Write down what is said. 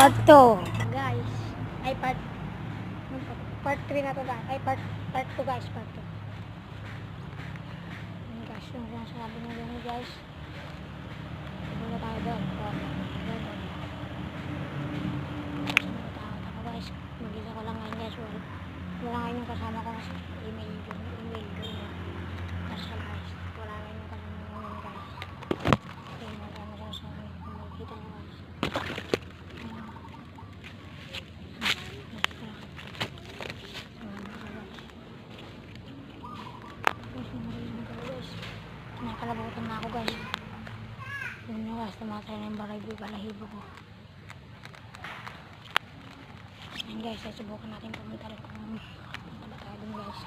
Part 2. Guys. Ay, part 3 na to guys. Ay, part 2 guys. Part 2. Ayan guys. Yung sinasabi nyo yun guys. Wala tayo doon. Ako guys. Mag-isa ko lang ngayon guys. Wala ngayon yung kasama ko kasi email doon. Kasi guys. Wala ngayon yung kasama ko ngayon guys. Kaya magkano siya sa akin. Makikita nyo guys. Nakalabutan na ako guys. Yun na guys, tumatay na yung balahibo ko. Ayan guys, subukan natin pumunta rin kung pumunta ba tayo dun guys.